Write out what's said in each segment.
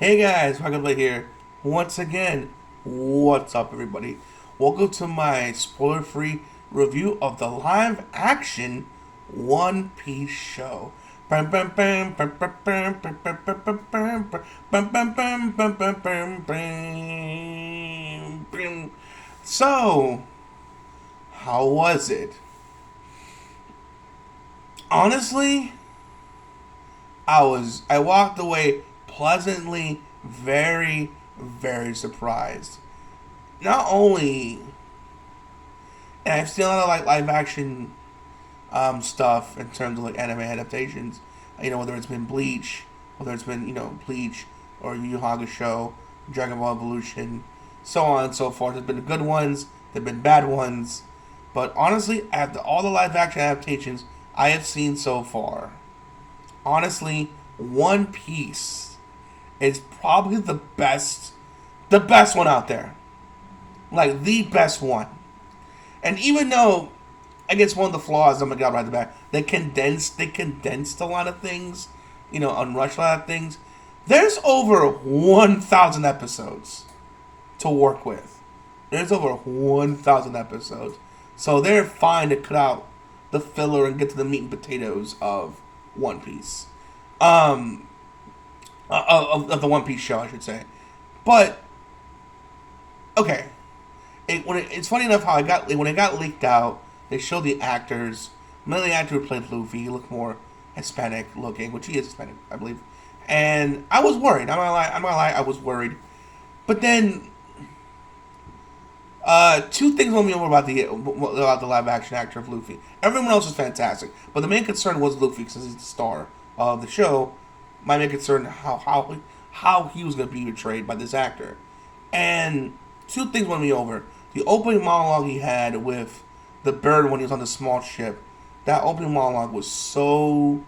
Hey guys, Rockingtheblade here. Once again, what's up everybody? Welcome to my spoiler-free review of the live-action One Piece show. So, how was it? Honestly, I walked away pleasantly very surprised. Not only, and I've seen a lot of like live action stuff in terms of like anime adaptations. Whether it's been Bleach, whether it's been Bleach or Yu Yu Hakusho, Dragon Ball Evolution, so on and so forth. There's been good ones, there've been bad ones, but honestly, after all the live action adaptations I have seen so far, honestly, One Piece is probably the best one out there. Like the best one. And even though I guess one of the flaws, I'm gonna get right at the back, they condensed a lot of things, unrushed a lot of things. There's over 1,000 episodes to work with. There's over 1,000 episodes. So they're fine to cut out the filler and get to the meat and potatoes of One Piece. Of the One Piece show, I should say. But okay, it's funny enough how when it got leaked out, they showed the actors. Mainly the actor who played Luffy, he looked more Hispanic looking, which he is Hispanic, I believe. And I was worried. I'm not gonna lie, I was worried. But then, two things won me over about the live action actor of Luffy. Everyone else was fantastic, but the main concern was Luffy because he's the star of the show. My main concern how he was going to be portrayed by this actor. And two things won me over. The opening monologue he had with the bird when he was on the small ship, that opening monologue was so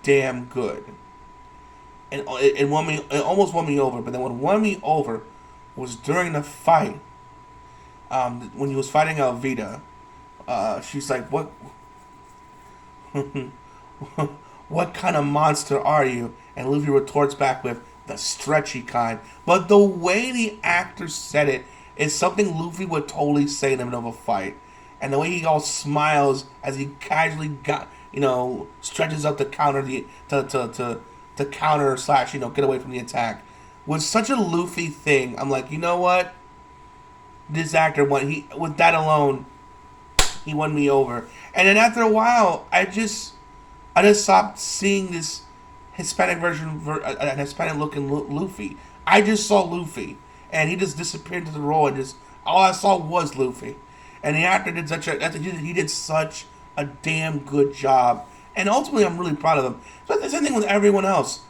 damn good. And it almost won me over. But then what won me over was during the fight, when he was fighting Alvida. She's like, "What? What kind of monster are you?" And Luffy retorts back with the stretchy kind. But the way the actor said it is something Luffy would totally say in the middle of a fight. And the way he all smiles as he casually stretches up to counter to counter slash get away from the attack was such a Luffy thing. I'm like, you know what? This actor with that alone, he won me over. And then after a while, I just stopped seeing this Hispanic an Hispanic looking Luffy. I just saw Luffy, and he just disappeared into the role, and just all I saw was Luffy. And the actor did he did such a damn good job, and ultimately I'm really proud of him. But the same thing with everyone else.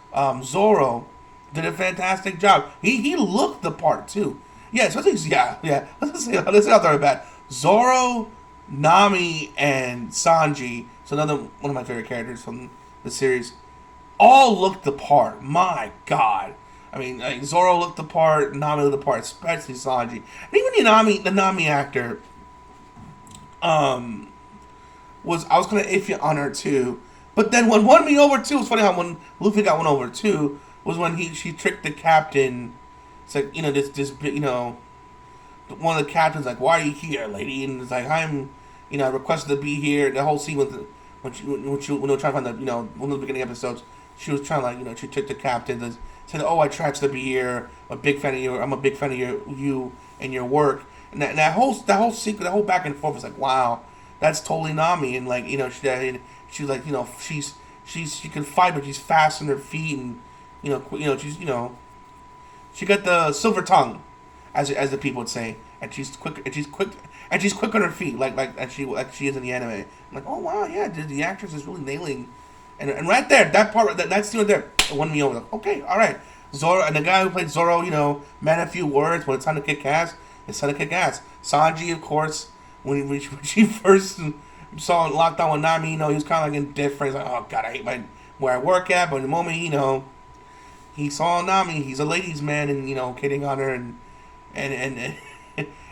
Zoro did a fantastic job. He looked the part too. Yeah, so yeah. Let's say out there bad. Zoro, Nami, and Sanji. So another one of my favorite characters from the series. All looked the part. My God. I mean, like, Zoro looked the part, Nami looked the part, especially Sanji. And even the Nami actor, I was kind of iffy on her too. But then what won me over too, it's funny how when Luffy got one over too, was when she tricked the captain. It's like, one of the captains like, "Why are you here, lady?" And it's like, "I'm, I requested to be here." The whole scene with when they were trying to find one of the beginning episodes, she was trying to she tricked the captain to say, "Oh, I tried to be here. I'm a big fan of you and your work." And that whole secret, that whole back and forth is like, wow, that's totally Nami. And like she's like she can fight, but she's fast on her feet, and she's she got the silver tongue, as the people would say, and she's quick on her feet, like she is in the anime. I'm like, oh wow, yeah, the actress is really nailing, and right there, that part, that scene right there, it won me over. Like, okay, all right, Zoro and the guy who played Zoro, man, a few words when it's time to kick ass, it's time to kick ass. Sanji, of course, when she first saw Lockdown with Nami, he was kind of like indifferent. He's like, oh god, I hate where I work at, but in the moment, he saw Nami. He's a ladies' man, and kidding on her, and and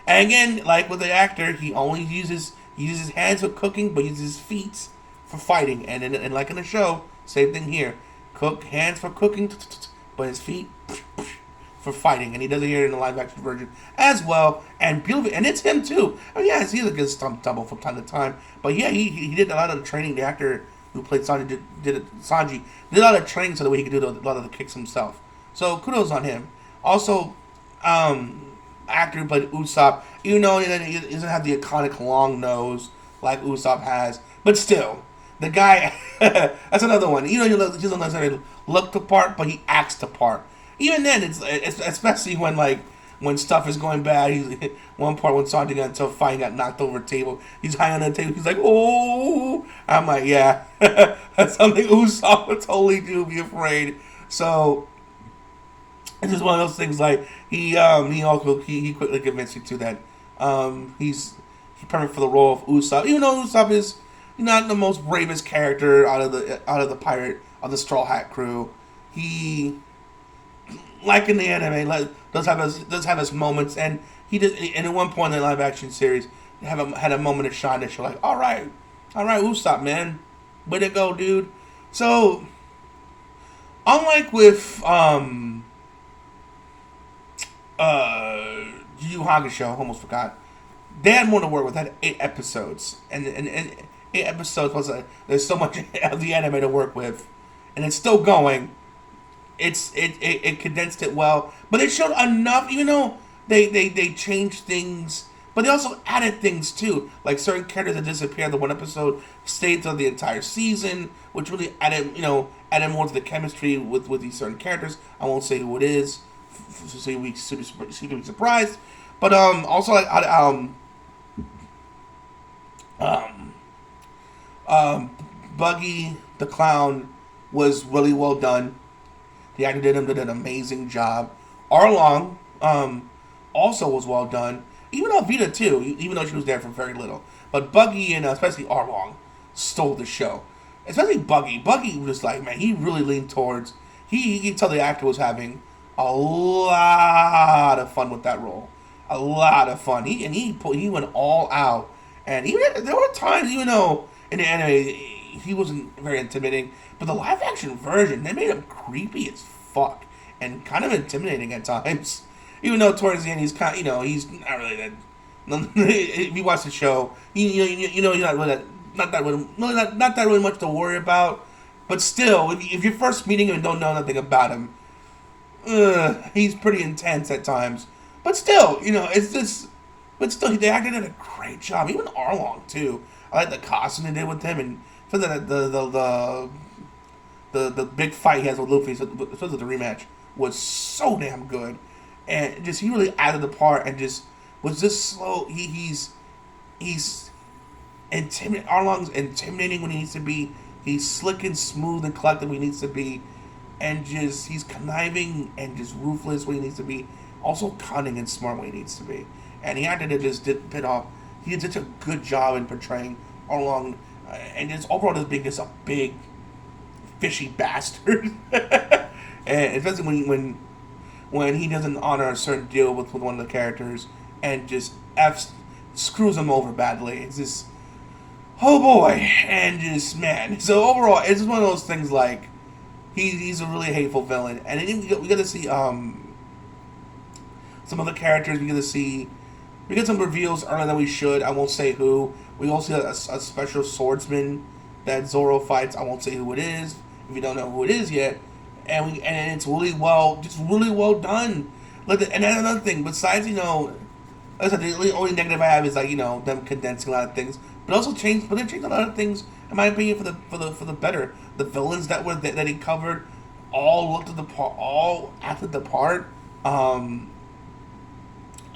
again, like with the actor, he only uses his hands for cooking, but uses his feet for fighting. And like in the show, same thing here. Hands for cooking, but his feet for fighting, and he does it here in the live action version as well. And beautiful, and it's him too. I mean, yeah, he's a good stunt double from time to time, but yeah, he did a lot of the training. The actor who played Sanji Sanji did a lot of training so that way he could do a lot of the kicks himself. So kudos on him. Also, actor who played Usopp, even though he doesn't have the iconic long nose like Usopp has, but still, the guy, that's another one. You know, he doesn't necessarily look the part, but he acts the part. Even then, it's especially when stuff is going bad. He's one part when Sanji got into a fight, he got knocked over a table. He's high on the table. He's like, "Oh!" I'm like, "Yeah, that's something Usopp would totally do. Be afraid." So it's just one of those things. Like he quickly convinced me to that he's perfect for the role of Usopp. Even though Usopp is not the most bravest character out of the pirate of the Straw Hat crew, he, like in the anime, does have his moments, and he did. And at one point in the live action series, had a moment of shine that you're like, all right, Usopp, man, way to go, dude. So, unlike with Yu Yu Hakusho, almost forgot, they had more to work with. Had 8 episodes, and 8 episodes was there's so much of the anime to work with, and it's still going. It condensed it well, but it showed enough. Even though they changed things, but they also added things too, like certain characters that disappeared in the one episode stayed through the entire season, which really added more to the chemistry with these certain characters. I won't say who it is, so you can be surprised. But also like Buggy the Clown was really well done. The actor did an amazing job. Arlong also was well done. Even Alvida too, even though she was there for very little. But Buggy and especially Arlong stole the show. Especially Buggy. Buggy was like, man, he really leaned towards. He could tell the actor was having a lot of fun with that role. A lot of fun. He went all out. And even there were times, even though in the anime he wasn't very intimidating, but the live action version, they made him creepy as fuck and kind of intimidating at times. Even though towards the end he's kind, he's not really that. If you watch the show, he's not that really much to worry about. But still, if you're first meeting him and don't know nothing about him, he's pretty intense at times. But still, it's just. But still, the actor did a great job. Even Arlong too. I like the costume they did with him, and so that the big fight he has with Luffy, so the rematch was so damn good, and just he really added the part, and just was just slow. He's intimidating. Arlong's intimidating when he needs to be. He's slick and smooth and collected when he needs to be, and just he's conniving and just ruthless when he needs to be. Also cunning and smart when he needs to be. And the actor that just did off. He did such a good job in portraying Arlong, and just overall just being just a big fishy bastard. And especially when he doesn't honor a certain deal with one of the characters and just screws him over badly. It's just, oh boy, and just man. So overall, it's just one of those things like he's a really hateful villain, and then we got to see some other characters. We get some reveals earlier than we should. I won't say who. We also got a special swordsman that Zoro fights. I won't say who it is if you don't know who it is yet. And it's really well done. And that's another thing. Besides, like I said, the only negative I have is them condensing a lot of things. But also they changed a lot of things in my opinion for the better. The villains that he covered all looked at the part, all acted the part.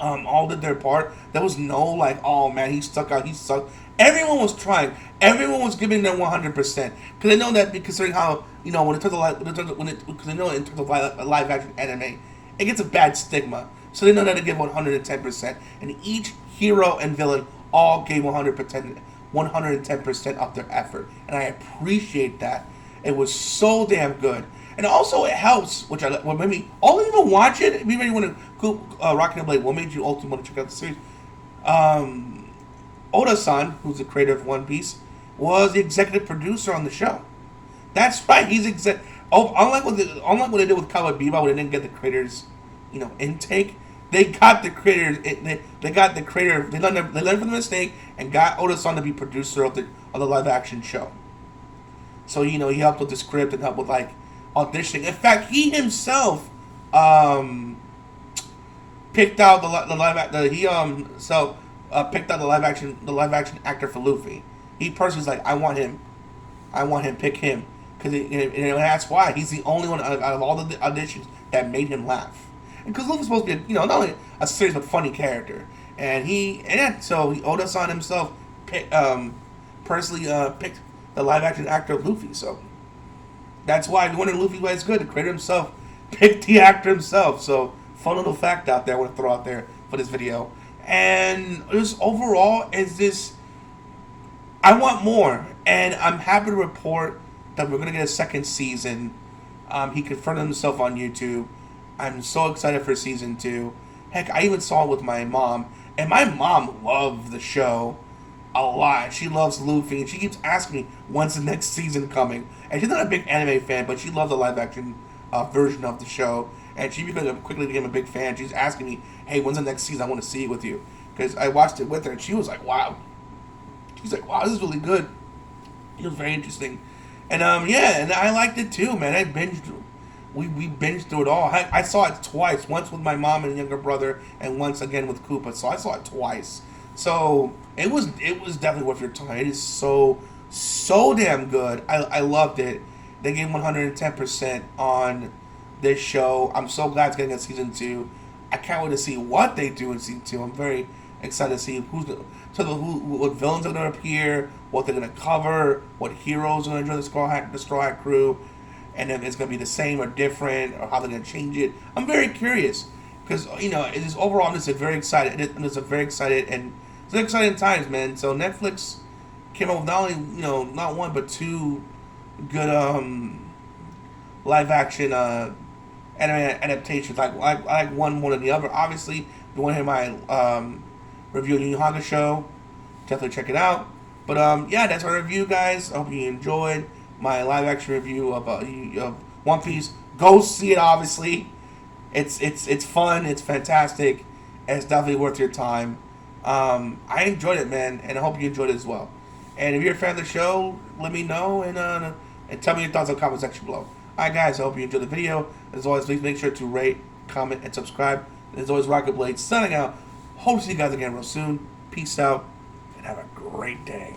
All did their part. There was no like, oh man, he stuck out, he sucked. Everyone was trying. Everyone was giving their 100%. Because they know that, considering how when it took because they know in terms of live action anime, it gets a bad stigma. So they know that to give 110%. And each hero and villain all gave 110% of their effort, and I appreciate that. It was so damn good. And also, it helps, which what made me all even watch it. If you really want to Rockingtheblade, what made you ultimately want to check out the series? Oda-san, who's the creator of One Piece, was the executive producer on the show. That's right, he's unlike what they did with Cowboy Bebop, where they didn't get the creators intake. They got the creator. They got the creator. They learned from the mistake and got Oda-san to be producer of the live action show. So he helped with the script and helped with like auditioning. In fact, he himself picked out the picked out the live action actor for Luffy. He personally was like, I want him, pick him, and that's why he's the only one out of all the auditions that made him laugh. And because Luffy's supposed to be not only a serious but funny character, so Oda-san himself personally picked the live action actor of Luffy. So that's why if you wonder Luffy why it's good, the creator himself picked the actor himself. So fun little fact out there I want to throw out there for this video. And just overall is this, I want more, and I'm happy to report that we're gonna get a second season. He confirmed himself on YouTube. I'm so excited for season 2. Heck, I even saw it with my mom, and my mom loved the show a lot. She loves Luffy, and she keeps asking me when's the next season coming. And she's not a big anime fan, but she loves the live action version of the show, and she quickly became a big fan. She's asking me, hey, when's the next season? I want to see it with you, because I watched it with her, and she was like, wow. She's like, wow, this is really good. It was very interesting. And and I liked it too, man. I binged. We binged through it all. I saw it twice. Once with my mom and younger brother, and once again with Koopa. So I saw it twice. So it was definitely worth your time. It is so damn good. I loved it. They gave 110% on this show. I'm so glad it's getting a season 2. I can't wait to see what they do in season 2. I'm very excited to see what villains are going to appear, what they're going to cover, what heroes are going to join the Straw Hat crew, and if it's going to be the same or different, or how they're going to change it. I'm very curious, because it is overall I'm just very excited. It's a very excited, and it's exciting times, man. So Netflix came up with not only not one but 2 good live action anime adaptations. I like one more than the other. Obviously, if you want to hear my review of Yu Yu Hakusho, definitely check it out. But that's our review, guys. I hope you enjoyed my live action review of One Piece. Go see it. Obviously, it's fun. It's fantastic. And it's definitely worth your time. I enjoyed it, man, and I hope you enjoyed it as well. And if you're a fan of the show, let me know and tell me your thoughts in the comment section below. Alright, guys, I hope you enjoyed the video. As always, please make sure to rate, comment, and subscribe. As always, Rockingtheblade signing out. Hope to see you guys again real soon. Peace out, and have a great day.